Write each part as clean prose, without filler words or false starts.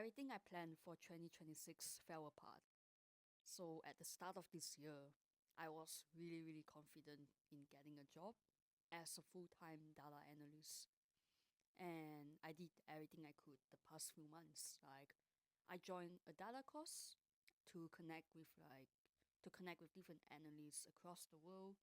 everything I planned for 2026 fell apart. So at the start of this year, I was really confident in getting a job as a full-time data analyst. And I did everything I could the past few months. Like I joined a data course to connect with different analysts across the world.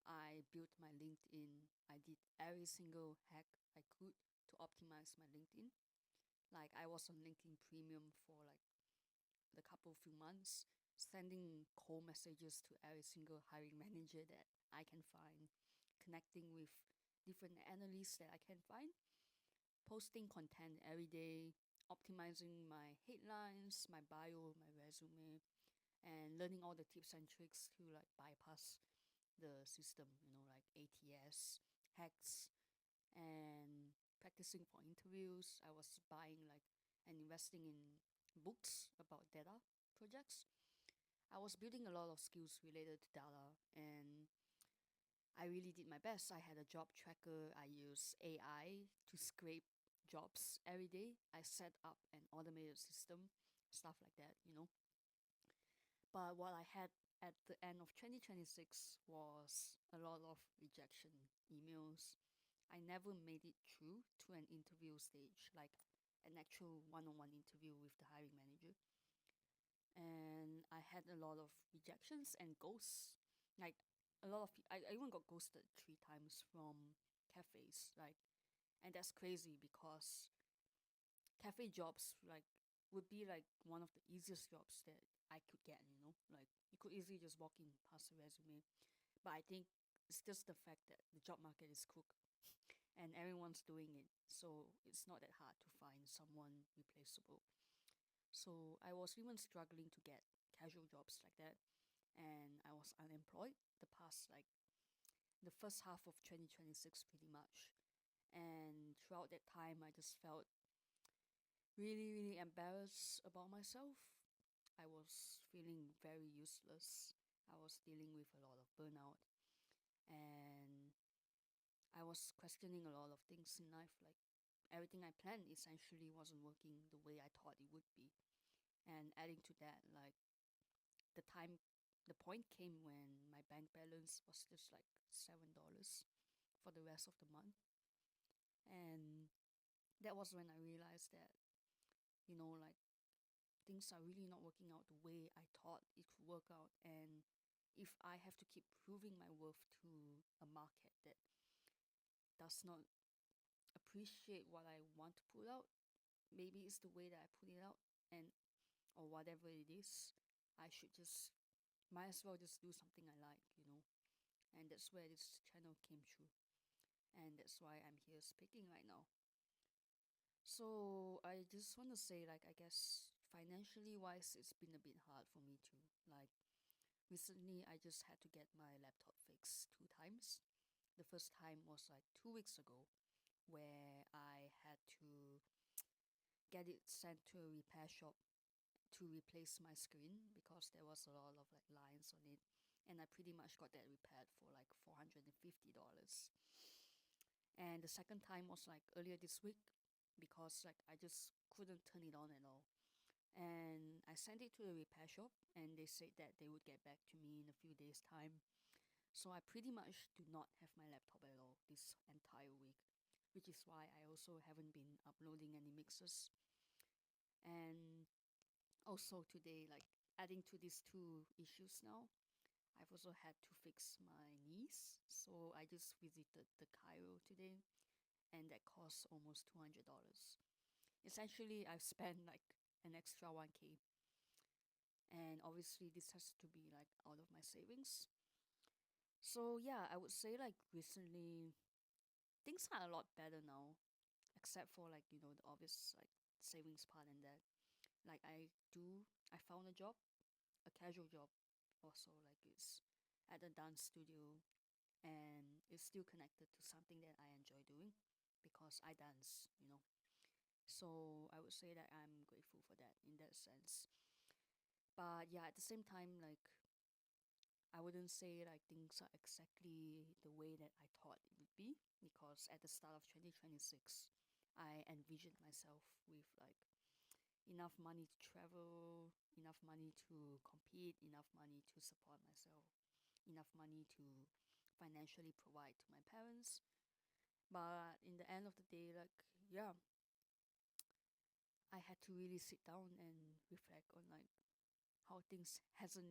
I built my LinkedIn. I did every single hack I could to optimize my LinkedIn. Like I was on LinkedIn Premium for like the couple few months, sending cold messages to every single hiring manager that I can find, connecting with different analysts that I can find, posting content every day, optimizing my headlines, my bio, my resume, and learning all the tips and tricks to like bypass the system, like ATS, hacks, and practicing for interviews. I was buying like and investing in books about data projects. I was building a lot of skills related to data, and I really did my best. I had a job tracker. I used AI to scrape jobs every day. I set up an automated system, stuff like that. But what I had at the end of 2026 was a lot of rejection emails. I never made it through to an interview stage, like an actual one-on-one interview with the hiring manager. And I had a lot of rejections and ghosts. Like a lot of I even got ghosted 3 times from cafes. Like, and that's crazy because cafe jobs like would be like one of the easiest jobs that I could get. Like you could easily just walk in, pass a resume. But I think it's just the fact that the job market is cooked and everyone's doing it, so it's not that hard to find someone replaceable. So I was even struggling to get casual jobs like that, and I was unemployed the past like the first half of 2026 pretty much. And throughout that time I just felt really embarrassed about myself. I was feeling very useless. I was dealing with a lot of burnout, and I was questioning a lot of things in life. Like everything I planned essentially wasn't working the way I thought it would be. And adding to that, like the time, the point came when my bank balance was just like $7 for the rest of the month. And that was when I realized that, like things are really not working out the way I thought it could work out. And if I have to keep proving my worth to a market that does not appreciate what I want to put out, maybe it's the way that I put it out, and or whatever it is, I should just might as well just do something I like. And that's where this channel came true, and that's why I'm here speaking right now. So I just want to say, like, I guess financially wise, it's been a bit hard for me too. Like recently, I just had to get my laptop fixed 2 times. The first time was like 2 weeks ago, where I had to get it sent to a repair shop to replace my screen because there was a lot of like lines on it, and I pretty much got that repaired for like $450. And the second time was like earlier this week because like I just couldn't turn it on at all. And I sent it to the repair shop and they said that they would get back to me in a few days' time. So I pretty much do not have my laptop at all this entire week, which is why I also haven't been uploading any mixes. And also today, like adding to these two issues now, I've also had to fix my knees. So I just visited the chiro today and that costs almost $200. Essentially, I've spent like an extra 1K. And obviously this has to be like out of my savings. So yeah, I would say like recently things are a lot better now, except for like, the obvious like savings part and that. Like I found a job, a casual job also, like it's at a dance studio, and it's still connected to something that I enjoy doing because I dance. So I would say that I'm grateful for that in that sense. But yeah, at the same time, like I wouldn't say like things are exactly the way that I thought it would be because at the start of 2026, I envisioned myself with like, enough money to travel, enough money to compete, enough money to support myself, enough money to financially provide to my parents. But in the end of the day, like, yeah, I had to really sit down and reflect on like how things hasn't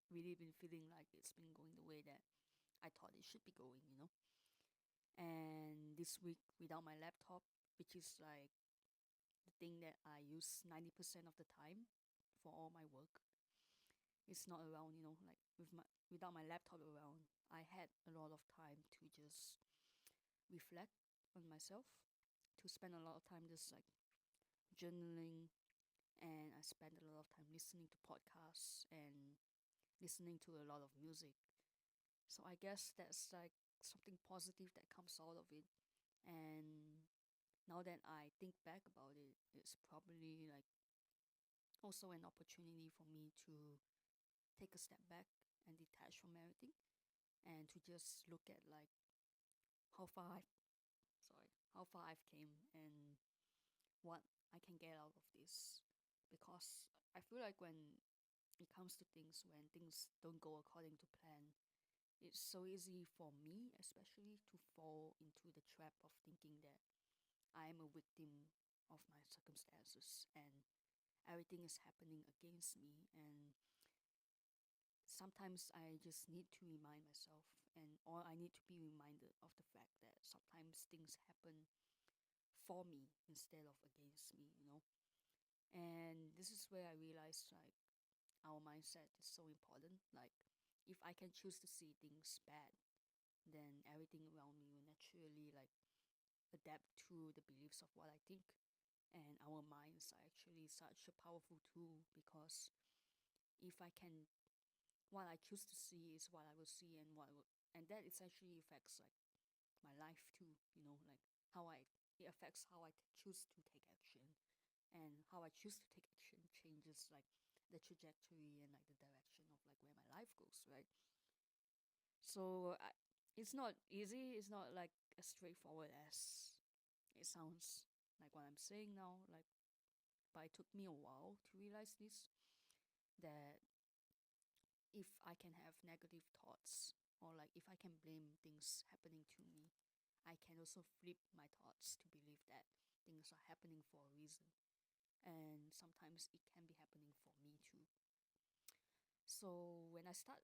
really been feeling like it's been going the way that I thought it should be going. And this week without my laptop, which is like the thing that I use 90% of the time for all my work, it's not around, like without my laptop around, I had a lot of time to just reflect on myself, to spend a lot of time just like journaling, and I spent a lot of time listening to podcasts and listening to a lot of music. So I guess that's like something positive that comes out of it. And now that I think back about it, it's probably like also an opportunity for me to take a step back and detach from everything, and to just look at like how far I how far I've came and what I can get out of this. Because I feel like when it comes to things, when things don't go according to plan, it's so easy for me especially to fall into the trap of thinking that I am a victim of my circumstances and everything is happening against me. And sometimes I just need to remind myself, or I need to be reminded of the fact that sometimes things happen for me instead of against me. And this is where I realized like our mindset is so important. Like if I can choose to see things bad, then everything around me will naturally like adapt to the beliefs of what I think. And our minds are actually such a powerful tool, because if I can, what I choose to see is what I will see, and that essentially affects like my life too. Like how I it affects how I choose to take action, and how I choose to take action changes like the trajectory and like the direction of like where my life goes, right? So it's not easy. It's not like as straightforward as it sounds like what I'm saying now. Like, but it took me a while to realize this, that if I can have negative thoughts, or like if I can blame things happening to me, I can also flip my thoughts to believe that things are happening for a reason. And sometimes it can be happening for me too. So when I start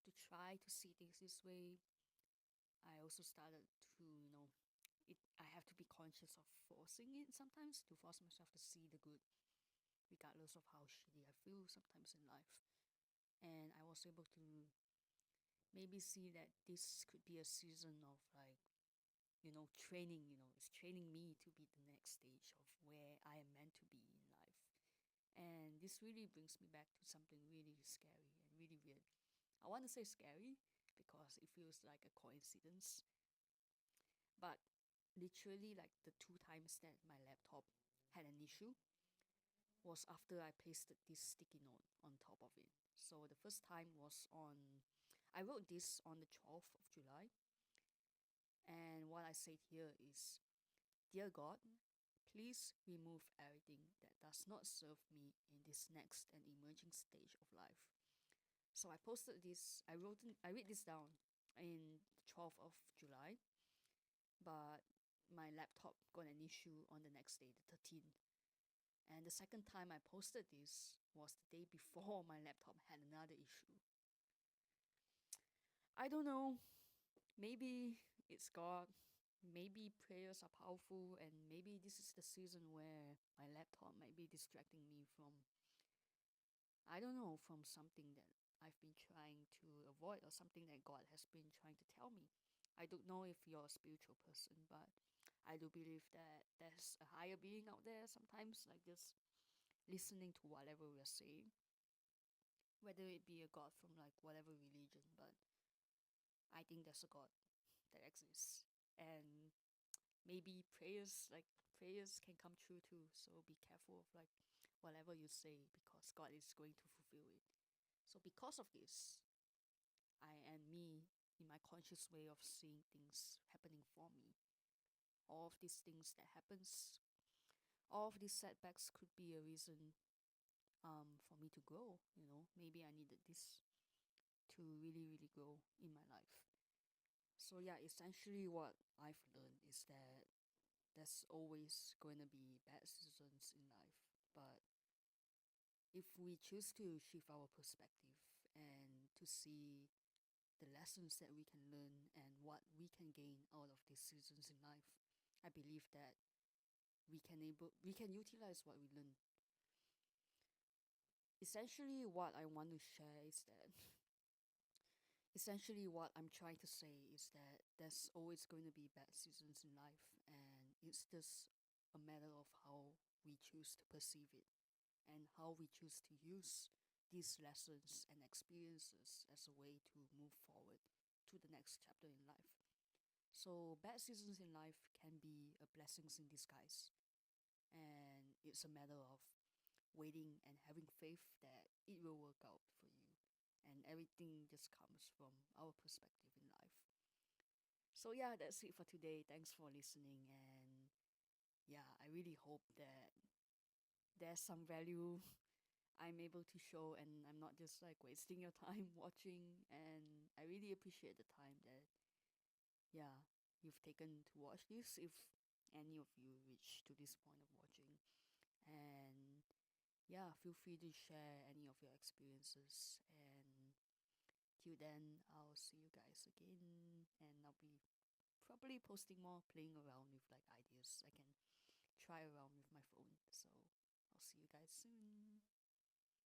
to try to see things this way, I also started I have to be conscious of forcing it sometimes, to force myself to see the good, regardless of how shitty I feel sometimes in life. And I was able to maybe see that this could be a season of like, training, it's training me to be the next stage of where I am meant to be in life. And this really brings me back to something really scary and really weird. I want to say scary because it feels like a coincidence, but literally, like the two times that my laptop had an issue was after I pasted this sticky note on top of it. So the first time was I wrote this on the 12th of July. And what I said here is, "Dear God, please remove everything that does not serve me in this next and emerging stage of life." So I posted this, I read this down in the 12th of July, but my laptop got an issue on the next day, the 13th. And the second time I posted this was the day before my laptop had another issue. I don't know, maybe it's God, maybe prayers are powerful, and maybe this is the season where my laptop might be distracting me from, I don't know, from something that I've been trying to avoid, or something that God has been trying to tell me. I don't know if you're a spiritual person, but I do believe that there's a higher being out there sometimes, like just listening to whatever we're saying, whether it be a God from like whatever religion, but I think there's a God that exists. And maybe prayers can come true too. So be careful of like whatever you say, because God is going to fulfill it. So because of this, I and me, in my conscious way of seeing things happening for me, all of these things that happens, all of these setbacks could be a reason for me to grow. Maybe I needed this to really, really grow in my life. So yeah, essentially what I've learned is that there's always going to be bad seasons in life, but if we choose to shift our perspective and to see the lessons that we can learn and what we can gain out of these seasons in life, I believe that we can utilize what we learn. Essentially what I want to share is that essentially what I'm trying to say is that there's always going to be bad seasons in life, and it's just a matter of how we choose to perceive it and how we choose to use these lessons and experiences as a way to move forward to the next chapter in life. So bad seasons in life can be a blessings in disguise, and it's a matter of waiting and having faith that it will work out for you, and everything just comes from our perspective in life. So yeah, that's it for today. Thanks for listening, and yeah, I really hope that there's some value I'm able to show, and I'm not just like wasting your time watching. And I really appreciate the time that, yeah, you've taken to watch this, if any of you reach to this point of watching. And yeah, feel free to share any of your experiences. And till then, I'll see you guys again, and I'll be probably posting more, playing around with like ideas I can try around with my phone. So I'll see you guys soon.